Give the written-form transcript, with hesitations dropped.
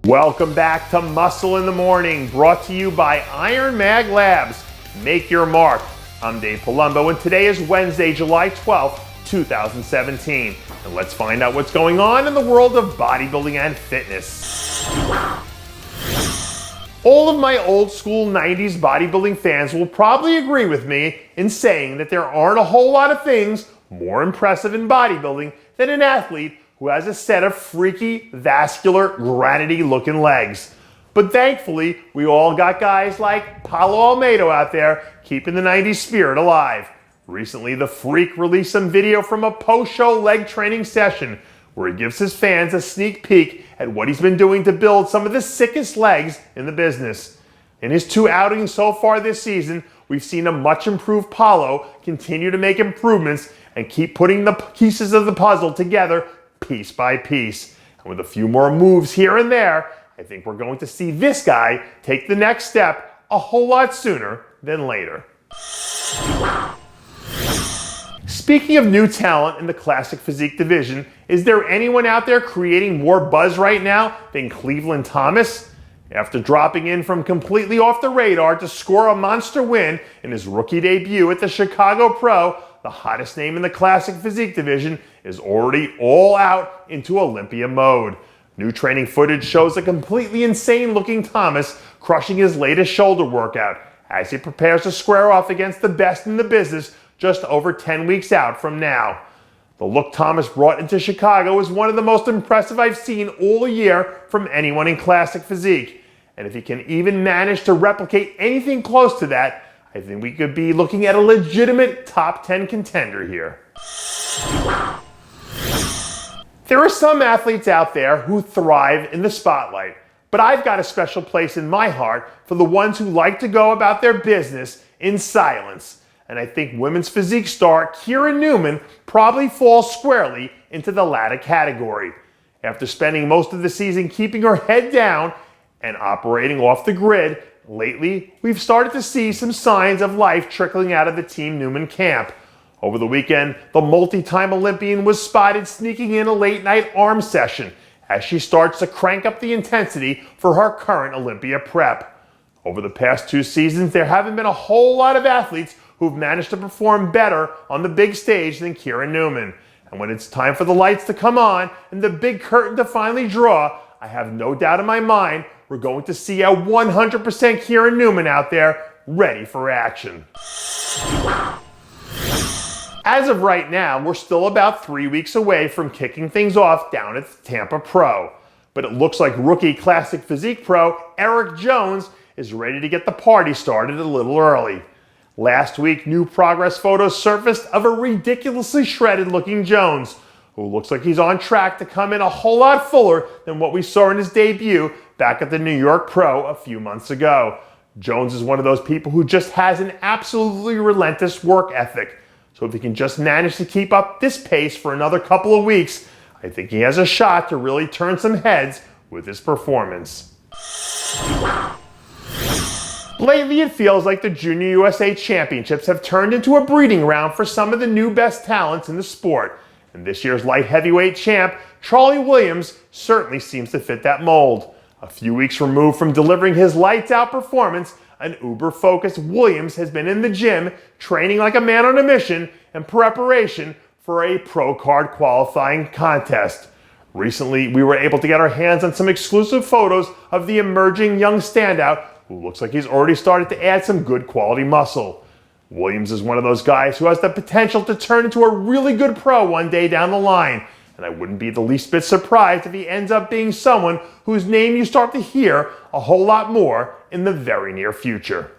Welcome back to Muscle in the Morning, brought to you by Iron Mag Labs. Make your mark. I'm Dave Palumbo, and today is Wednesday, July 12th, 2017. And let's find out what's going on in the world of bodybuilding and fitness. All of my old school 90s bodybuilding fans will probably agree with me in saying that there aren't a whole lot of things more impressive in bodybuilding than an athlete who has a set of freaky, vascular, granity looking legs. But thankfully, we all got guys like Paulo Almeida out there keeping the 90s spirit alive. Recently, the Freak released some video from a post-show leg training session where he gives his fans a sneak peek at what he's been doing to build some of the sickest legs in the business. In his 2 outings so far this season, we've seen a much improved Paulo continue to make improvements and keep putting the pieces of the puzzle together piece by piece. And with a few more moves here and there, I think we're going to see this guy take the next step a whole lot sooner than later. Speaking of new talent in the classic physique division, is there anyone out there creating more buzz right now than Cleveland Thomas? After dropping in from completely off the radar to score a monster win in his rookie debut at the Chicago Pro, the hottest name in the classic physique division is already all out into Olympia mode. New training footage shows a completely insane looking Thomas crushing his latest shoulder workout as he prepares to square off against the best in the business just over 10 weeks out from now. The look Thomas brought into Chicago is one of the most impressive I've seen all year from anyone in classic physique. And if he can even manage to replicate anything close to that, I think we could be looking at a legitimate top 10 contender here. There are some athletes out there who thrive in the spotlight, but I've got a special place in my heart for the ones who like to go about their business in silence. And I think women's physique star Kira Neuman probably falls squarely into the latter category. After spending most of the season keeping her head down and operating off the grid, lately we've started to see some signs of life trickling out of the Team Neuman camp. Over the weekend, the multi-time Olympian was spotted sneaking in a late-night arm session as she starts to crank up the intensity for her current Olympia prep. Over the past 2 seasons, there haven't been a whole lot of athletes who've managed to perform better on the big stage than Kira Neuman. And when it's time for the lights to come on and the big curtain to finally draw, I have no doubt in my mind we're going to see a 100% Kira Neuman out there ready for action. As of right now, we're still about 3 weeks away from kicking things off down at the Tampa Pro. But it looks like rookie classic physique pro Erik Jones is ready to get the party started a little early. Last week, new progress photos surfaced of a ridiculously shredded looking Jones, who looks like he's on track to come in a whole lot fuller than what we saw in his debut back at the New York Pro a few months ago. Jones is one of those people who just has an absolutely relentless work ethic. So if he can just manage to keep up this pace for another couple of weeks, I think he has a shot to really turn some heads with his performance. Lately, it feels like the Junior USA Championships have turned into a breeding ground for some of the new best talents in the sport. And this year's light heavyweight champ, Charlie Williams, certainly seems to fit that mold. A few weeks removed from delivering his lights-out performance, an uber-focused Williams has been in the gym, training like a man on a mission in preparation for a pro card qualifying contest. Recently, we were able to get our hands on some exclusive photos of the emerging young standout who looks like he's already started to add some good quality muscle. Williams is one of those guys who has the potential to turn into a really good pro one day down the line, and I wouldn't be the least bit surprised if he ends up being someone whose name you start to hear a whole lot more in the very near future.